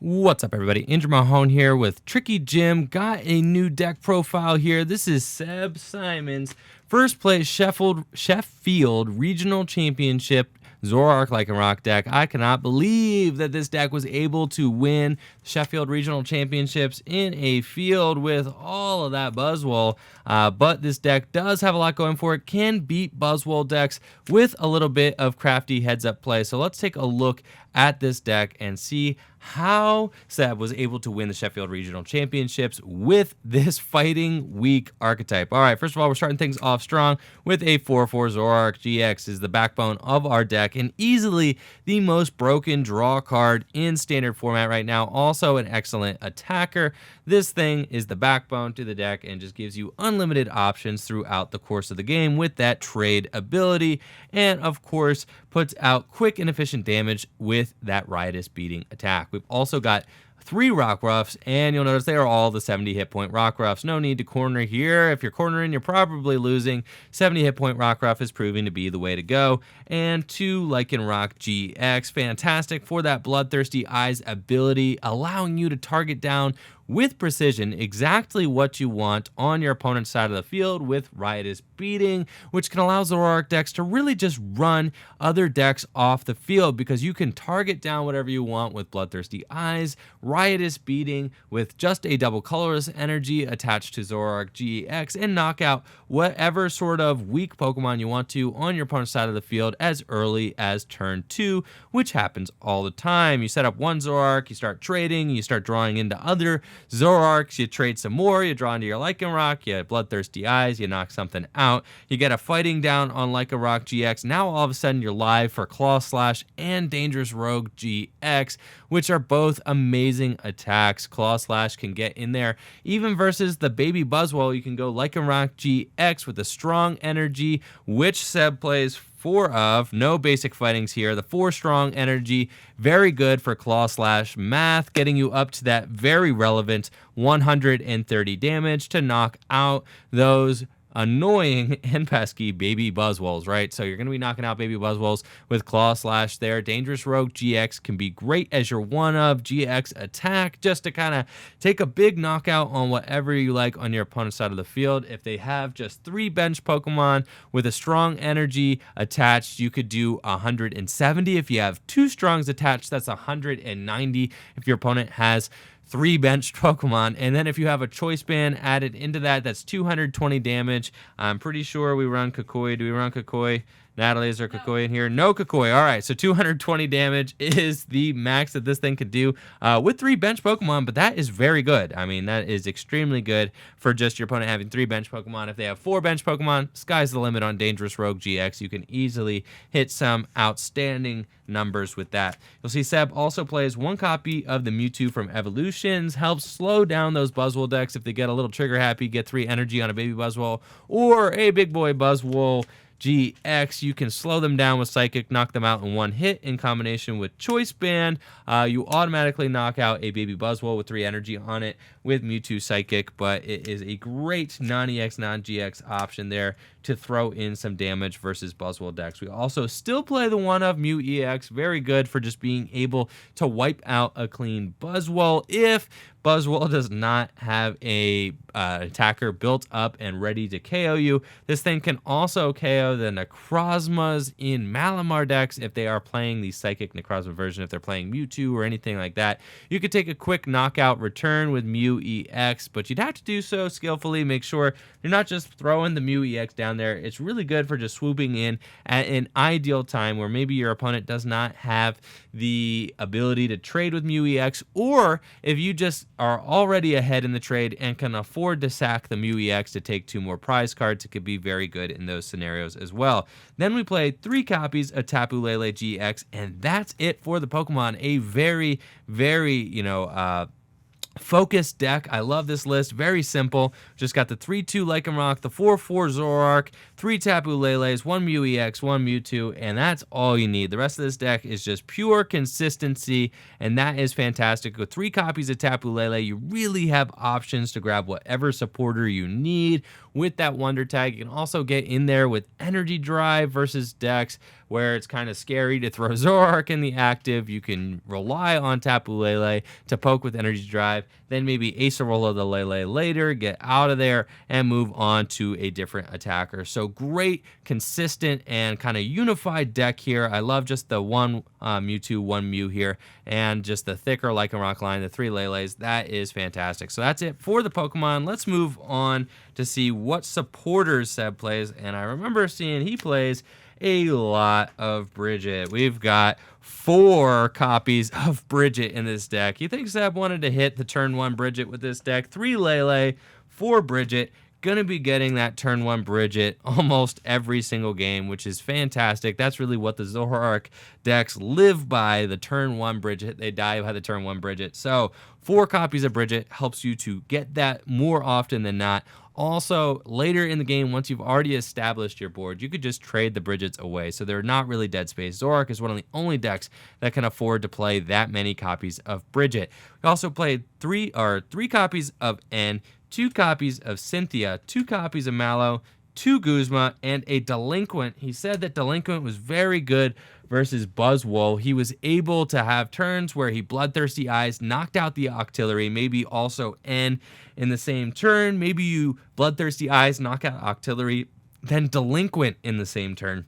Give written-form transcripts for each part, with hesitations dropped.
What's up, everybody? Andrew Mahone here with Tricky Jim. Got a new deck profile here. This is Seb Simon's first place Sheffield Regional Championship Zoroark Lycanroc deck. I cannot believe that this deck was able to win Sheffield Regional Championships in a field with all of that Buzzwole. But this deck does have a lot going for it. Can beat Buzzwole decks with a little bit of crafty heads-up play. So let's take a look at this deck and see how Seb was able to win the Sheffield Regional Championships with this fighting weak archetype. All right, first of all, we're starting things off strong with a 4/4 Zoroark GX is the backbone of our deck and easily the most broken draw card in standard format right now. Also an excellent attacker. This thing is the backbone to the deck and just gives you unlimited options throughout the course of the game with that trade ability, and of course puts out quick and efficient damage with that riotous beating attack. We've also got 3 Rock Ruffs, and you'll notice they are all the 70 hit point Rock Ruffs. No need to corner here. If you're cornering, you're probably losing. 70 hit point Rock Ruff is proving to be the way to go. And 2 Lycanroc GX, fantastic for that Bloodthirsty Eyes ability, allowing you to target down with precision exactly what you want on your opponent's side of the field with Riotous Beating, which can allow Zoroark decks to really just run other decks off the field because you can target down whatever you want with Bloodthirsty Eyes, Riotous Beating with just a double colorless energy attached to Zoroark GX, and knock out whatever sort of weak Pokemon you want to on your opponent's side of the field as early as turn 2, which happens all the time. You set up one Zoroark, you start trading, you start drawing into other Zoroarks, you trade some more, you draw into your Lycanroc, you Bloodthirsty Eyes, you knock something out, you get a fighting down on Lycanroc GX. Now all of a sudden you're live for Claw Slash and Dangerous Rogue GX, which are both amazing attacks. Claw Slash can get in there even versus the baby Buzzwole. You can go Lycanroc GX with a strong energy, which Seb plays 4 of. No basic fightings here. The 4 strong energy, very good for Claw Slash math, getting you up to that very relevant 130 damage to knock out those annoying and pesky baby Buzzwoles, right? So you're going to be knocking out baby Buzzwoles with Claw Slash there. Dangerous Rogue GX can be great as your one of GX attack, just to kind of take a big knockout on whatever you like on your opponent's side of the field. If they have just 3 bench Pokemon with a strong energy attached, you could do 170. If you have 2 strongs attached, that's 190. If your opponent has 3 benched Pokemon, and then if you have a choice band added into that, that's 220 damage. I'm pretty sure we run Kakoi. Do we run Kakoi? Natalie, is there Kakoi in here? No Kakoi. All right, so 220 damage is the max that this thing could do with 3 bench Pokemon, but that is very good. I mean, that is extremely good for just your opponent having 3 bench Pokemon. If they have 4 bench Pokemon, sky's the limit on Dangerous Rogue GX. You can easily hit some outstanding numbers with that. You'll see Seb also plays 1 copy of the Mewtwo from Evolutions, helps slow down those Buzzwole decks if they get a little trigger happy, get 3 energy on a baby Buzzwole or a big boy Buzzwole GX. You can slow them down with Psychic, knock them out in 1 hit. In combination with Choice Band, you automatically knock out a baby Buzzwole with 3 energy on it with Mewtwo Psychic, but it is a great non-EX, non-GX option there to throw in some damage versus Buzzwole decks. We also still play the one of Mew EX, very good for just being able to wipe out a clean Buzzwole if Buzzwole does not have a attacker built up and ready to KO you. This thing can also KO the Necrozmas in Malamar decks if they are playing the Psychic Necrozma version, if they're playing Mewtwo or anything like that. You could take a quick knockout return with Mew EX, but you'd have to do so skillfully. Make sure you're not just throwing the Mew EX down there. It's really good for just swooping in at an ideal time where maybe your opponent does not have the ability to trade with Mew EX, or if you just are already ahead in the trade and can afford to sack the Mew EX to take 2 more prize cards, it could be very good in those scenarios as well. Then we played 3 copies of Tapu Lele GX, and that's it for the Pokemon. A very, very, focused deck. I love this list. Very simple. Just got the 3/2 Lycanroc, the 4/4 Zoroark, 3 Tapu Leles, 1 Mew EX, 1 Mewtwo, and that's all you need. The rest of this deck is just pure consistency, and that is fantastic. With 3 copies of Tapu Lele, you really have options to grab whatever supporter you need with that Wonder Tag. You can also get in there with Energy Drive versus decks where it's kind of scary to throw Zoroark in the active. You can rely on Tapu Lele to poke with Energy Drive, then maybe Acerola the Lele later, get out of there, and move on to a different attacker. So great, consistent, and kind of unified deck here. I love just the one Mewtwo, one Mew here, and just the thicker Lycanroc line, the 3 Leles. That is fantastic. So that's it for the Pokemon. Let's move on to see what supporters Seb plays. And I remember seeing he plays a lot of Bridget. We've got 4 copies of Bridget in this deck. You think Seb wanted to hit the turn 1 Bridget with this deck? 3 Lele, 4 Bridget. Gonna be getting that turn 1 Bridget almost every single game, which is fantastic. That's really what the Zoroark decks live by, the turn 1 Bridget. They die by the turn 1 Bridget. So 4 copies of Bridget helps you to get that more often than not. Also, later in the game, once you've already established your board, you could just trade the Bridgets away, so they're not really dead space. Zoroark is one of the only decks that can afford to play that many copies of Bridget. We also played 3 copies of N, 2 copies of Cynthia, 2 copies of Mallow, 2 Guzma, and a Delinquent. He said that Delinquent was very good versus Buzzwole. He was able to have turns where he Bloodthirsty Eyes, knocked out the Octillery, maybe also N in the same turn. Maybe you Bloodthirsty Eyes, knock out Octillery, then Delinquent in the same turn.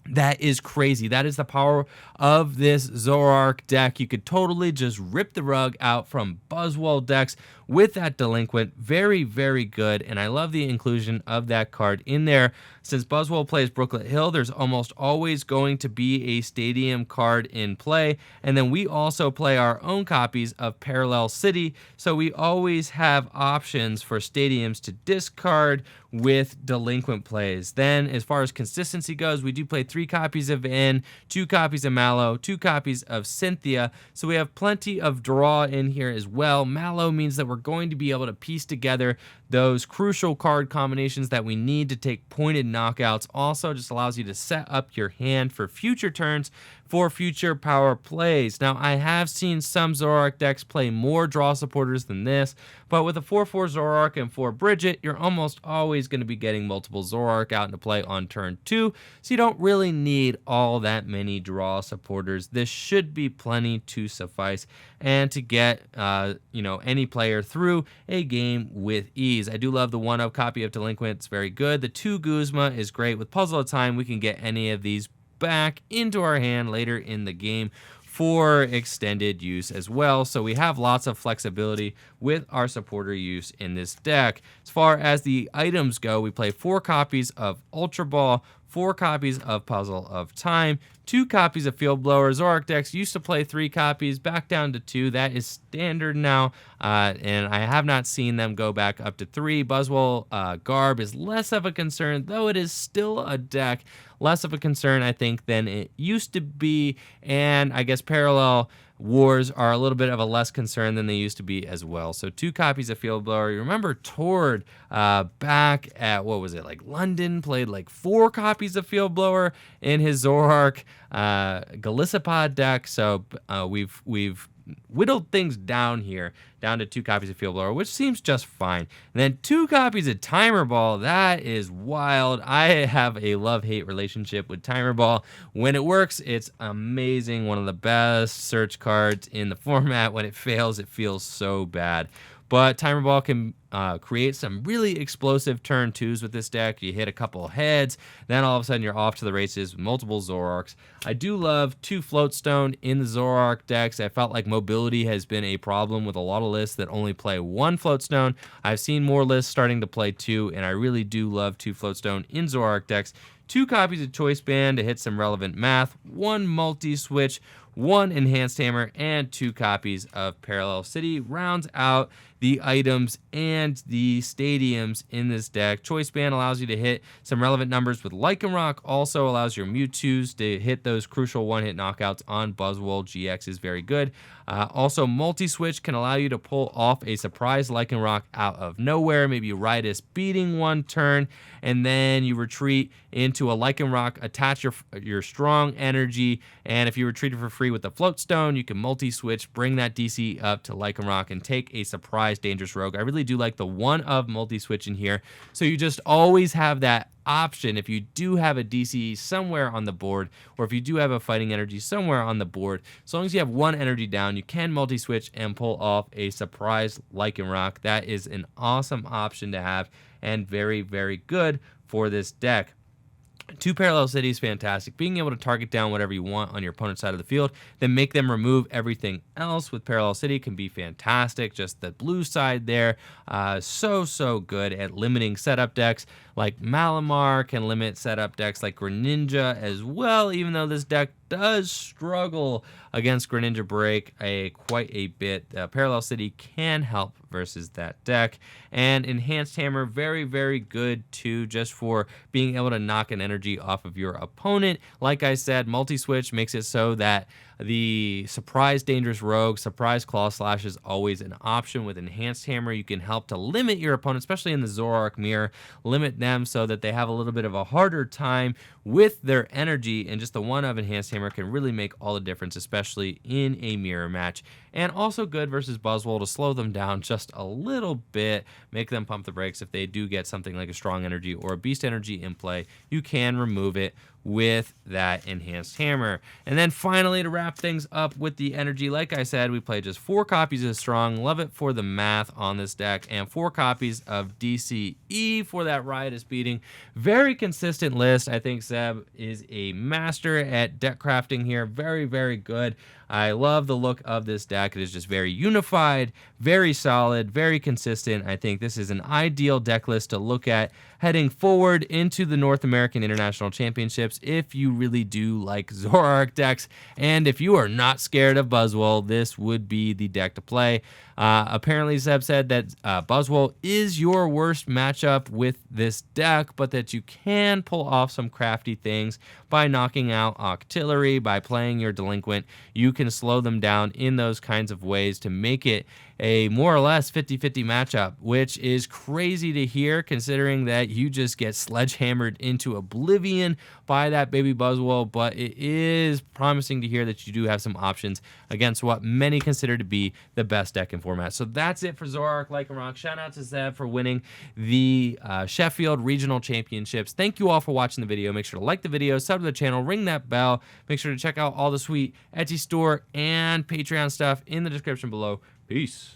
That is crazy. That is the power of this Zoroark deck. You could totally just rip the rug out from Buzzwole decks with that Delinquent. Very, very good. And I love the inclusion of that card in there. Since Buzzwole plays Brooklet Hill, there's almost always going to be a stadium card in play. And then we also play our own copies of Parallel City. So we always have options for stadiums to discard with Delinquent plays. Then as far as consistency goes, we do play 3 copies of N, 2 copies of Mallow, 2 copies of Cynthia. So we have plenty of draw in here as well. Mallow means that we're going to be able to piece together those crucial card combinations that we need to take pointed knockouts. Also just allows you to set up your hand for future turns for future power plays. Now, I have seen some Zoroark decks play more draw supporters than this, but with a 4/4 Zoroark and 4 Bridget, you're almost always going to be getting multiple Zoroark out into play on turn 2, so you don't really need all that many draw supporters. This should be plenty to suffice and to get any player through a game with ease. I do love the 1-up copy of Delinquent. It's very good. The 2 Guzma is great. With Puzzle of Time, we can get any of these back into our hand later in the game for extended use as well. So we have lots of flexibility with our supporter use in this deck. As far as the items go, we play 4 copies of Ultra Ball, 4 copies of Puzzle of Time, 2 copies of Field Blower. Zoroark decks used to play 3 copies, back down to 2. That is standard now, and I have not seen them go back up to 3. Buzzwole Garb is less of a concern, though it is still a deck. Less of a concern, I think, than it used to be, and I guess Parallel Wars are a little bit of a less concern than they used to be as well. So 2 copies of Field Blower. You remember Tord back at, what was it, like London, played like 4 copies of Field Blower in his Zoroark Galissapod deck. So we've whittled things down here, down to 2 copies of Field Blower, which seems just fine. And then 2 copies of Timer Ball. That is wild. I have a love-hate relationship with Timer Ball. When it works, it's amazing. One of the best search cards in the format. When it fails, it feels so bad. But Timer Ball can create some really explosive turn 2s with this deck. You hit a couple of heads, then all of a sudden you're off to the races with multiple Zoroarks. I do love 2 Floatstone in the Zoroark decks. I felt like mobility has been a problem with a lot of lists that only play 1 Floatstone. I've seen more lists starting to play 2, and I really do love 2 Floatstone in Zoroark decks. 2 copies of Choice Band to hit some relevant math, 1 multi-switch, 1 Enhanced Hammer, and 2 copies of Parallel City rounds out the items and the stadiums in this deck. Choice Band allows you to hit some relevant numbers with Lycanroc, also allows your Mewtwo's to hit those crucial one-hit knockouts on Buzzwole GX is very good. Also, Multi-Switch can allow you to pull off a surprise Lycanroc out of nowhere. Maybe you ride us beating one turn, and then you retreat into a Lycanroc, attach your strong energy, and if you retreated for free with the Floatstone, you can multi-switch, bring that DC up to Lycanroc, and take a surprise Dangerous Rogue. I really do like the 1-of multi-switch in here, so you just always have that option if you do have a DC somewhere on the board, or if you do have a fighting energy somewhere on the board. As long as you have one energy down, you can multi-switch and pull off a surprise Lycanroc. That is an awesome option to have and very, very good for this deck. 2 Parallel City is fantastic. Being able to target down whatever you want on your opponent's side of the field, then make them remove everything else with Parallel City can be fantastic. Just the blue side there, so good at limiting setup decks. Like Malamar can limit setup decks like Greninja as well, even though this deck does struggle against Greninja Break quite a bit. Parallel City can help versus that deck. And Enhanced Hammer, very, very good too, just for being able to knock an energy off of your opponent. Like I said, multi-switch makes it so that the Surprise Dangerous Rogue, Surprise Claw Slash is always an option. With Enhanced Hammer, you can help to limit your opponent, especially in the Zoroark mirror, limit them so that they have a little bit of a harder time with their energy, and just the one of Enhanced Hammer can really make all the difference, especially in a mirror match. And also good versus Buzzwole to slow them down just a little bit, make them pump the brakes. If they do get something like a Strong Energy or a Beast Energy in play, you can remove it with that Enhanced Hammer. And then finally, to wrap things up with the energy, like I said, we played just 4 copies of Strong. Love it for the math on this deck, and 4 copies of DCE for that riotous beating. Very consistent list. I think Seb is a master at deck crafting here. Very, very good. I love the look of this deck. It is just very unified, very solid, very consistent. I think this is an ideal deck list to look at heading forward into the North American International Championships if you really do like Zoroark decks. And if you are not scared of Buzzwole, this would be the deck to play. Apparently, Zeb said that Buzzwole is your worst matchup with this deck, but that you can pull off some crafty things by knocking out Octillery, by playing your Delinquent. You can slow them down in those kinds of ways to make it a more or less 50-50 matchup, which is crazy to hear considering that you just get sledgehammered into oblivion by that baby Buzzwole, but it is promising to hear that you do have some options against what many consider to be the best deck in format. So that's it for Zoroark Lycanroc. Shout out to Zeb for winning the Sheffield Regional Championships. Thank you all for watching the video. Make sure to like the video, sub to the channel, ring that bell. Make sure to check out all the sweet Etsy store and Patreon stuff in the description below. Peace.